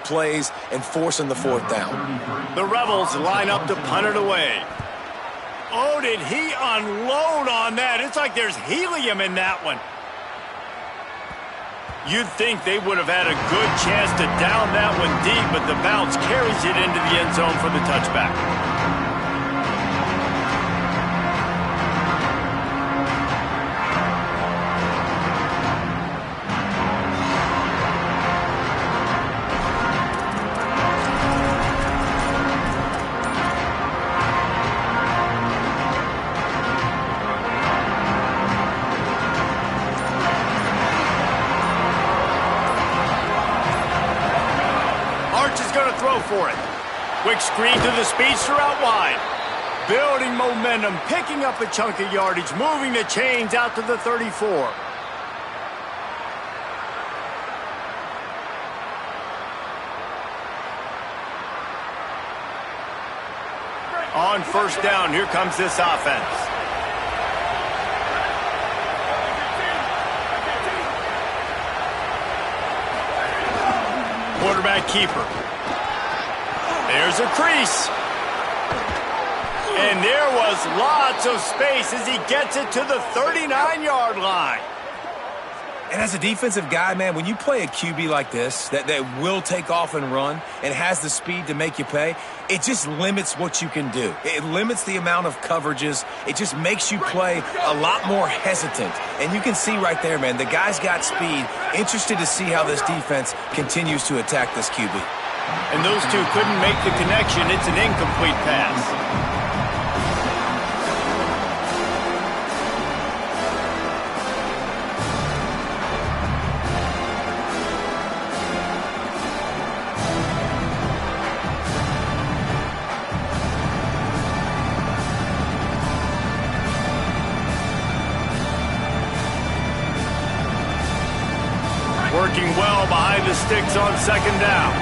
plays and forcing the fourth down. The Rebels line up to punt it away. Oh, did he unload on that? It's like there's helium in that one. You'd think they would have had a good chance to down that one deep, but the bounce carries it into the end zone for the touchback. For it. Quick screen to the speedster out wide. Building momentum, picking up a chunk of yardage, moving the chains out to the 34. On first down, here comes this offense. Quarterback keeper. There's a crease. And there was lots of space as he gets it to the 39-yard line. And as a defensive guy, man, when you play a QB like this that will take off and run and has the speed to make you pay, it just limits what you can do. It limits the amount of coverages. It just makes you play a lot more hesitant. And you can see right there, man, the guy's got speed. Interested to see how this defense continues to attack this QB. And those two couldn't make the connection. It's an incomplete pass. Working well behind the sticks on second down.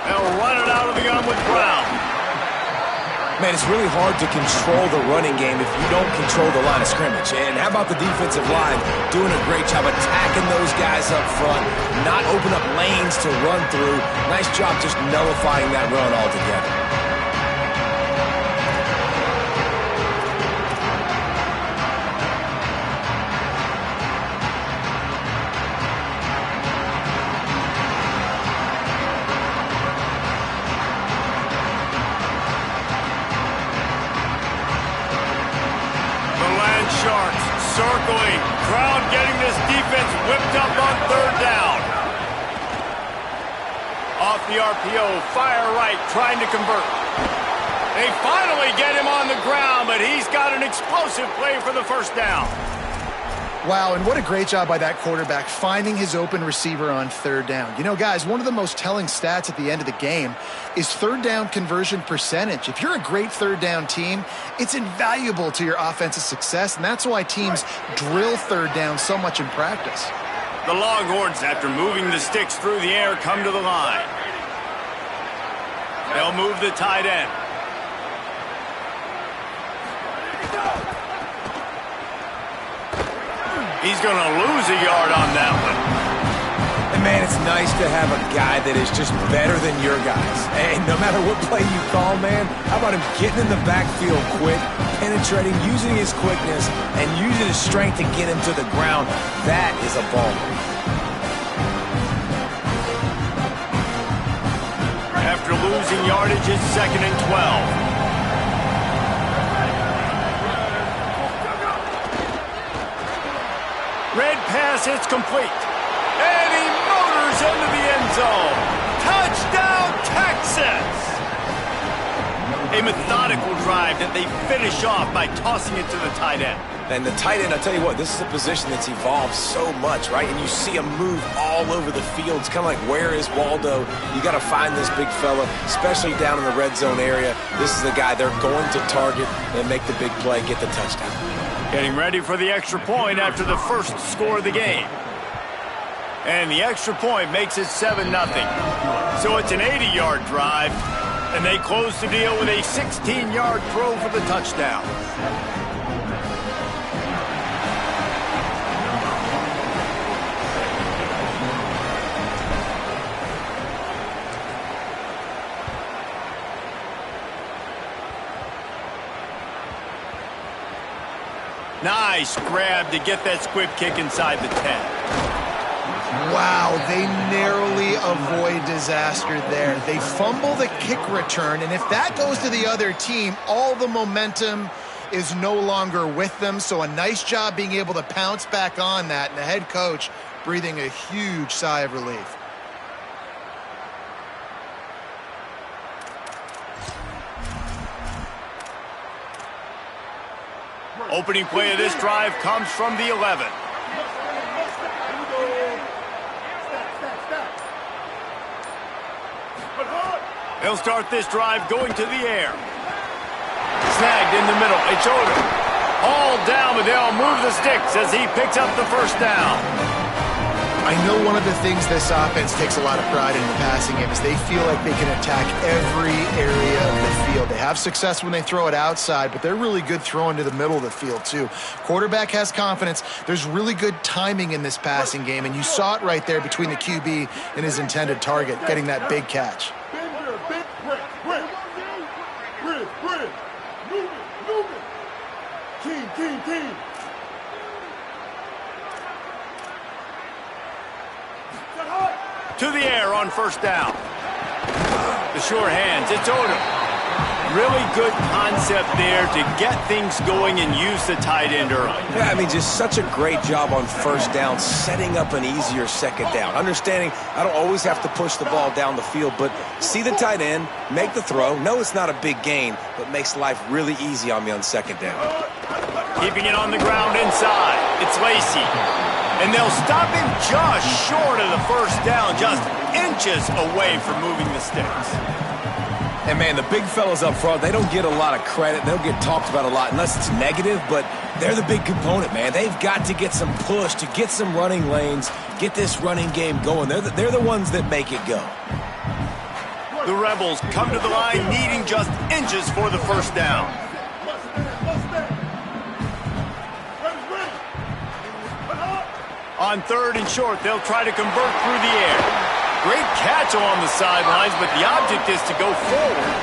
They'll run it out of the gun with Brown. Man, it's really hard to control the running game if you don't control the line of scrimmage. And how about the defensive line doing a great job attacking those guys up front, not open up lanes to run through. Nice job just nullifying that run altogether. Circling, crowd getting this defense whipped up on third down. Off the RPO, fire right, trying to convert. They finally get him on the ground, but he's got an explosive play for the first down. Wow, and what a great job by that quarterback finding his open receiver on third down. You know, guys, one of the most telling stats at the end of the game is third down conversion percentage. If you're a great third down team, it's invaluable to your offensive success, and that's why teams drill third down so much in practice. The Longhorns, after moving the sticks through the air, come to the line. They'll move the tight end. He's going to lose a yard on that one. And, man, it's nice to have a guy that is just better than your guys. And no matter what play you call, man, how about him getting in the backfield quick, penetrating, using his quickness, and using his strength to get him to the ground. That is a ball. After losing yardage, it's 2nd and 12. Red pass, it's complete. And he motors into the end zone. Touchdown, Texas! A methodical drive that they finish off by tossing it to the tight end. And the tight end, I tell you what, this is a position that's evolved so much, right? And you see him move all over the field. It's kind of like, where is Waldo? You got to find this big fella, especially down in the red zone area. This is the guy they're going to target and make the big play, get the touchdown. Getting ready for the extra point after the first score of the game. And the extra point makes it 7-0. So it's an 80-yard drive, and they close the deal with a 16-yard throw for the touchdown. Nice grab to get that squib kick inside the 10. Wow, they narrowly avoid disaster there. They fumble the kick return, and if that goes to the other team, all the momentum is no longer with them. So a nice job being able to pounce back on that, and the head coach breathing a huge sigh of relief. Opening play of this drive comes from the 11. They'll start this drive going to the air. Snagged in the middle. It's Odom. All down, but they'll move the sticks as he picks up the first down. I know one of the things this offense takes a lot of pride in the passing game is they feel like they can attack every area of the field. They have success when they throw it outside, but they're really good throwing to the middle of the field too. Quarterback has confidence. There's really good timing in this passing game, and you saw it right there between the QB and his intended target, getting that big catch. To the air on first down. The sure hands, it's Odom. Really good concept there to get things going and use the tight end early. Yeah, I mean, just such a great job on first down, setting up an easier second down. Understanding I don't always have to push the ball down the field, but see the tight end, make the throw. No, it's not a big gain, but makes life really easy on me on second down. Keeping it on the ground inside, it's Lacy. And they'll stop him just short of the first down, just inches away from moving the sticks. And, man, the big fellas up front, they don't get a lot of credit. They'll get talked about a lot unless it's negative, but they're the big component, man. They've got to get some push, to get some running lanes, get this running game going. They're the ones that make it go. The Rebels come to the line needing just inches for the first down. On third and short, they'll try to convert through the air. Great catch along the sidelines, but the object is to go forward.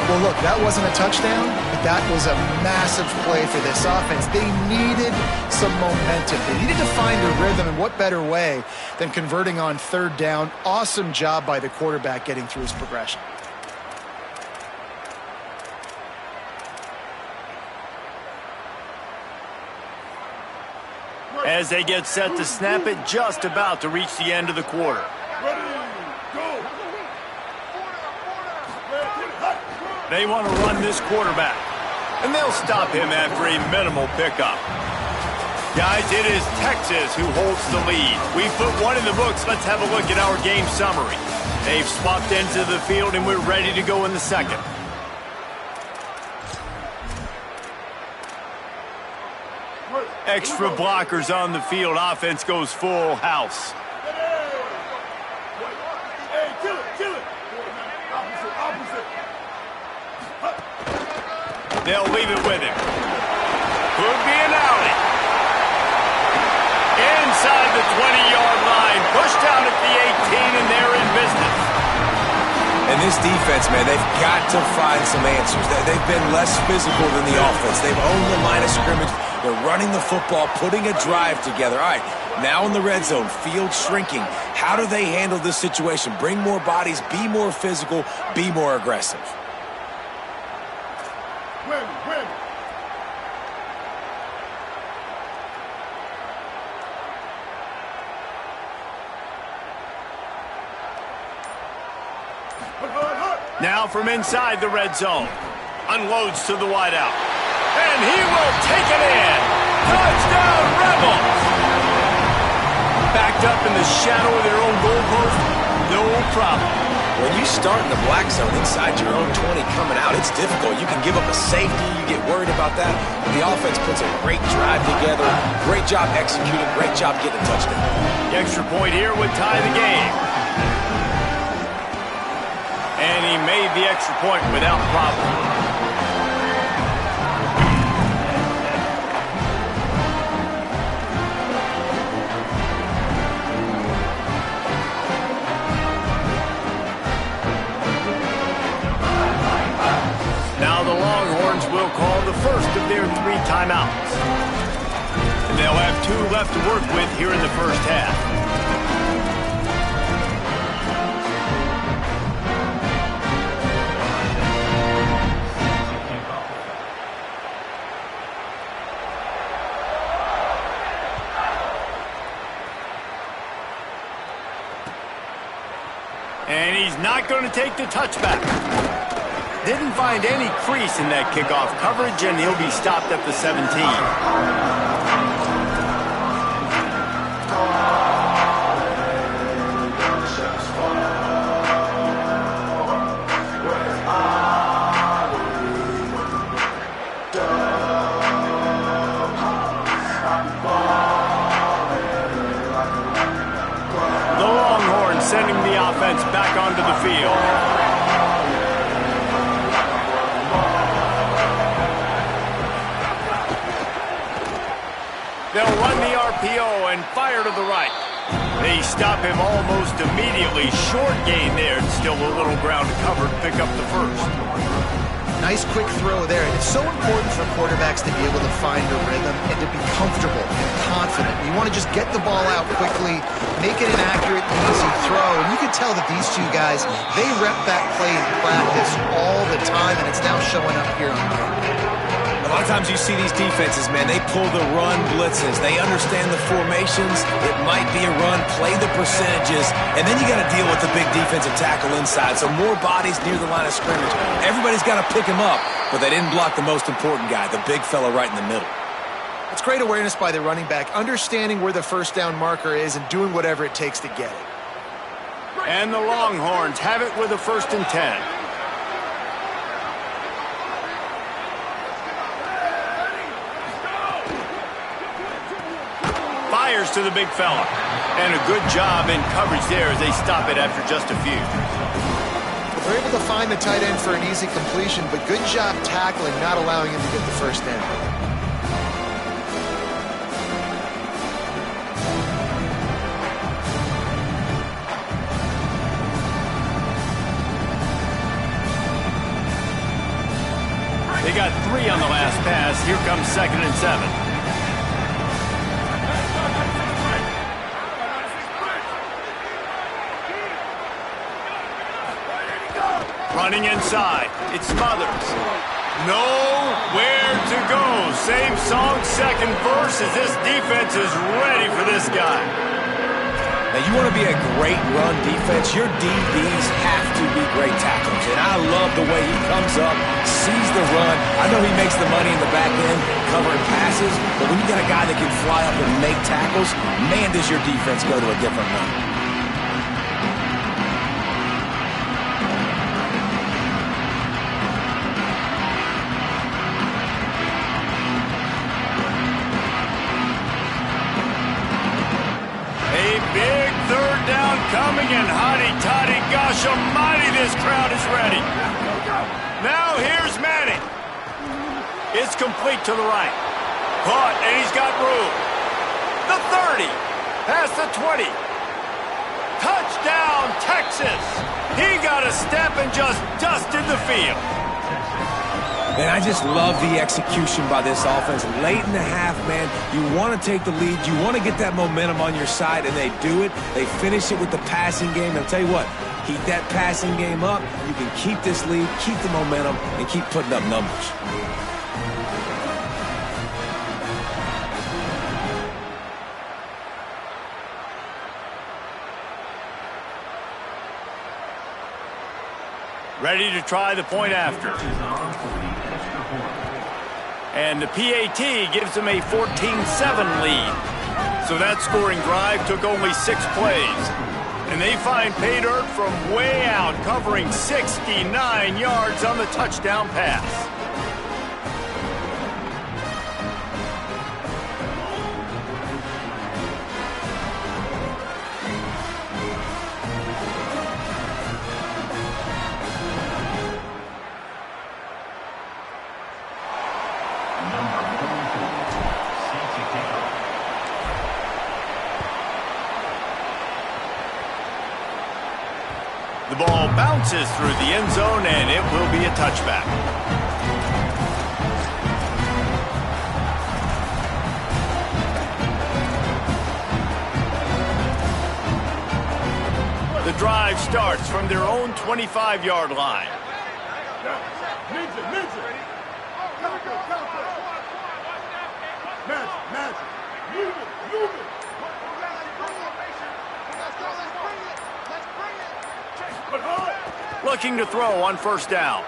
Well, look, that wasn't a touchdown, but that was a massive play for this offense. They needed some momentum. They needed to find a rhythm, and what better way than converting on third down. Awesome job by the quarterback getting through his progression. As they get set to snap it, just about to reach the end of the quarter. They want to run this quarterback, and they'll stop him after a minimal pickup. Guys, it is Texas who holds the lead. We've put one in the books. Let's have a look at our game summary. They've swapped ends of the field, and we're ready to go in the second. Extra blockers on the field. Offense goes full house. They'll leave it with him. Could be an alley. Inside the 20-yard line. Pushed out at the 18, and they're in business. And this defense, man, they've got to find some answers. They've been less physical than the offense. They've owned the line of scrimmage. They're running the football, putting a drive together. All right, now in the red zone, field shrinking. How do they handle this situation? Bring more bodies, be more physical, be more aggressive. Now from inside the red zone. Unloads to the wideout. And he will take it in. Touchdown, Rebels! Backed up in the shadow of their own goalpost, no problem. When you start in the black zone inside your own 20 coming out, it's difficult. You can give up a safety. You get worried about that. The offense puts a great drive together. Great job executing. Great job getting a touchdown. The extra point here would tie the game. And he made the extra point without problem. Now the Longhorns will call the first of their 3 timeouts. And they'll have 2 left to work with here in the first half. And he's not going to take the touchback. Didn't find any crease in that kickoff coverage, and he'll be stopped at the 17. Sending the offense back onto the field. They'll run the RPO and fire to the right. They stop him almost immediately. Short gain there, and still a little ground to cover to pick up the first. Nice quick throw there. And it's so important for quarterbacks to be able to find a rhythm and to be comfortable and confident. You want to just get the ball out quickly, make it an accurate, easy throw. And you can tell that these 2 guys, they rep that play in practice all the time, and it's now showing up here on game. A lot of times you see these defenses, man, they pull the run blitzes. They understand the formations. It might be a run, play the percentages, and then you got to deal with the big defensive tackle inside. So more bodies near the line of scrimmage. Everybody's got to pick him up, but they didn't block the most important guy, the big fella right in the middle. It's great awareness by the running back, understanding where the first down marker is and doing whatever it takes to get it. And the Longhorns have it with a 1st and 10. Fires to the big fella. And a good job in coverage there as they stop it after just a few. They're able to find the tight end for an easy completion, but good job tackling, not allowing him to get the first down. They got 3 on the last pass. Here comes 2nd and 7. Running inside. It's Smothers. Nowhere to go. Same song, 2nd verse, as this defense is ready for this guy. Now, you want to be a great run defense, your DBs have to be great tacklers. And I love the way he comes up, sees the run. I know he makes the money in the back end covering passes, but when you got a guy that can fly up and make tackles, man, does your defense go to a different level. Big 3rd down coming, and hotty-toddy, gosh almighty, this crowd is ready. Now here's Manning. It's complete to the right. Caught, and he's got room. The 30, past the 20. Touchdown, Texas. He got a step and just dusted the field. And I just love the execution by this offense. Late in the half, man, you want to take the lead. You want to get that momentum on your side, and they do it. They finish it with the passing game. I'll tell you what, keep that passing game up. You can keep this lead, keep the momentum, and keep putting up numbers. Ready to try the point after. And the PAT gives them a 14-7 lead. So that scoring drive took only 6 plays. And they find pay dirt from way out, covering 69 yards on the touchdown pass. The ball bounces through the end zone, and it will be a touchback. drive starts from their own 25-yard line. Looking to throw on first down.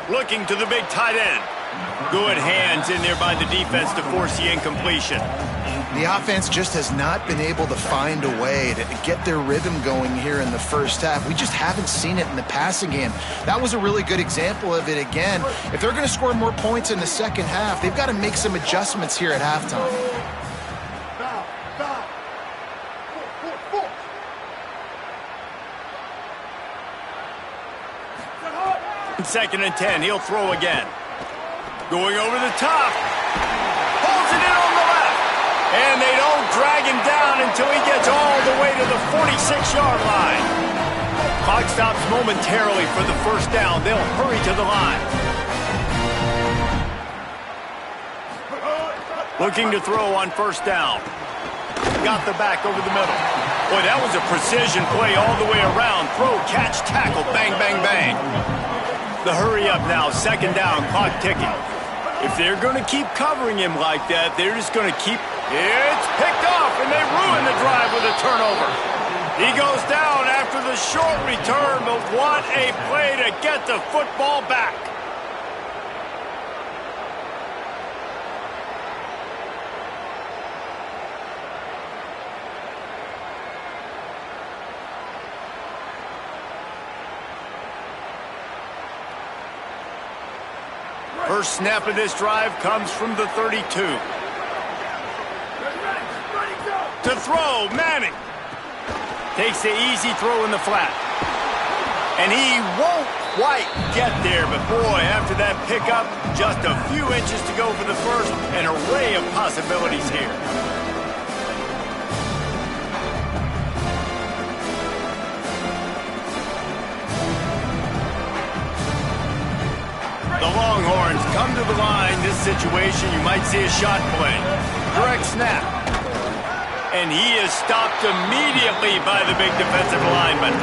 Looking to the big tight end. Good hands in there by the defense to force the incompletion. The offense just has not been able to find a way to get their rhythm going here in the first half. We just haven't seen it in the passing game. That was a really good example of it again. If they're going to score more points in the second half, they've got to make some adjustments here at halftime. Second and 10, he'll throw again. Going over the top. Pulls it in on the left. And they don't drag him down until he gets all the way to the 46-yard line. Clock stops momentarily for the first down. They'll hurry to the line. Looking to throw on first down. Got the back over the middle. Boy, that was a precision play all the way around. Throw, catch, tackle, bang, bang, bang. The hurry up now, second down, clock ticking. If they're going to keep covering him like that, they're just going to keep... It's picked off, and they ruin the drive with a turnover. He goes down after the short return, but what a play to get the football back. First snap of this drive comes from the 32. To throw, Manning. Takes the easy throw in the flat. And he won't quite get there, but boy, after that pickup, just a few inches to go for the first. An array of possibilities here. The Longhorns come to the line. This situation, you might see a shot play. Direct snap. And he is stopped immediately by the big defensive lineman.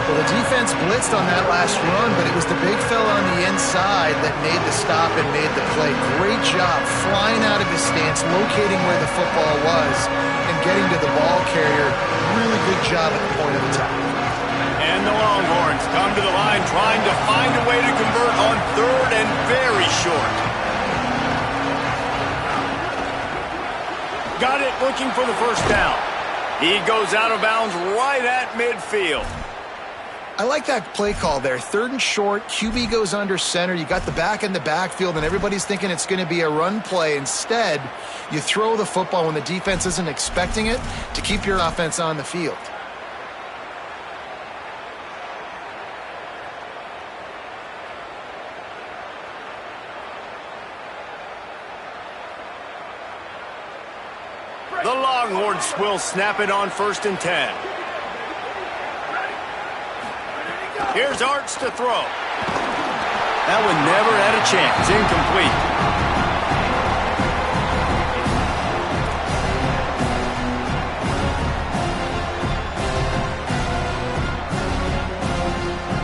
Well, the defense blitzed on that last run, but it was the big fella on the inside that made the stop and made the play. Great job flying out of his stance, locating where the football was, and getting to the ball carrier. Really good job at the point of attack. And the Longhorns come to the line trying to find a way to convert on third and very short. Got it, looking for the first down. He goes out of bounds right at midfield. I like that play call there. Third and short, QB goes under center. You got the back in the backfield, and everybody's thinking it's going to be a run play. Instead, you throw the football when the defense isn't expecting it to keep your offense on the field. The Longhorns will snap it on first and 10. Here's Arts to throw. That one never had a chance. Incomplete.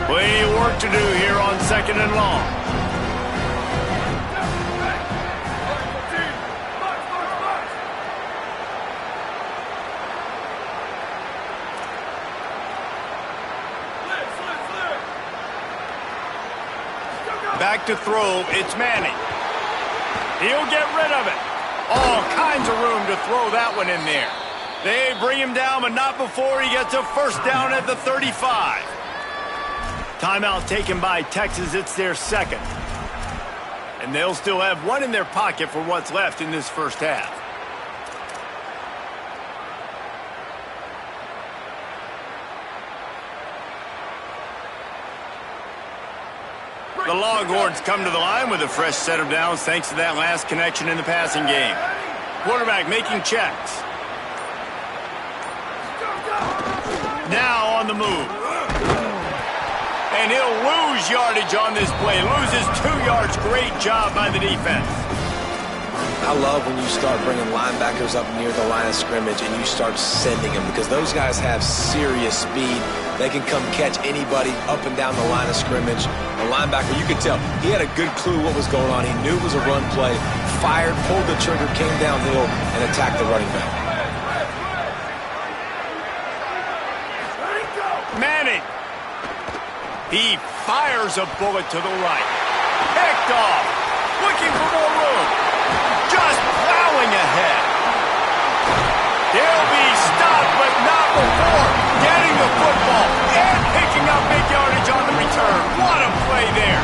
Plenty of work to do here on second and long. Back to throw, it's Manning. He'll get rid of it. All kinds of room to throw that one in there. They bring him down, but not before he gets a first down at the 35. Timeout taken by Texas. It's their second. And they'll still have one in their pocket for what's left in this first half. The Longhorns come to the line with a fresh set of downs thanks to that last connection in the passing game. Quarterback making checks. Now on the move. And he'll lose yardage on this play. Loses 2 yards. Great job by the defense. I love when you start bringing linebackers up near the line of scrimmage and you start sending them because those guys have serious speed. They can come catch anybody up and down the line of scrimmage. The linebacker, you could tell, he had a good clue what was going on. He knew it was a run play, fired, pulled the trigger, came downhill, and attacked the running back. Manning. He fires a bullet to the right. Picked off. Looking for more room. Just plowing ahead. He'll be stopped, but not before getting the football and picking up big yardage on the return. What a play there.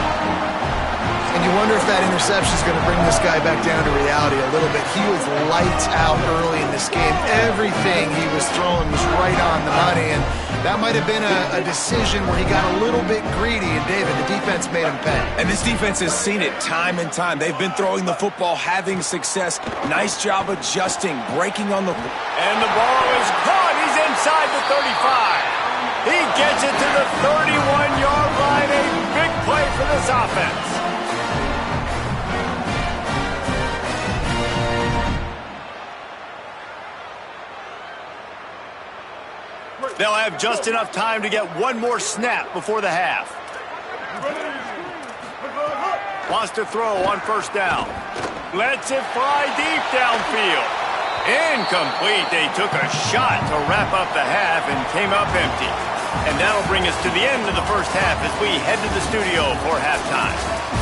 And you wonder if that interception is going to bring this guy back down to reality a little bit. He was lights out early in this game. Everything he was throwing was right on the money, and that might have been a decision where he got a little bit greedy, and David, the defense made him pay. And this defense has seen it time and time. They've been throwing the football, having success. Nice job adjusting, breaking on the... And the ball is caught. He's inside the 35. He gets it to the 31-yard line. A big play for this offense. They'll have just enough time to get one more snap before the half. Wants to throw on first down. Lets it fly deep downfield. Incomplete. They took a shot to wrap up the half and came up empty. And that'll bring us to the end of the first half as we head to the studio for halftime.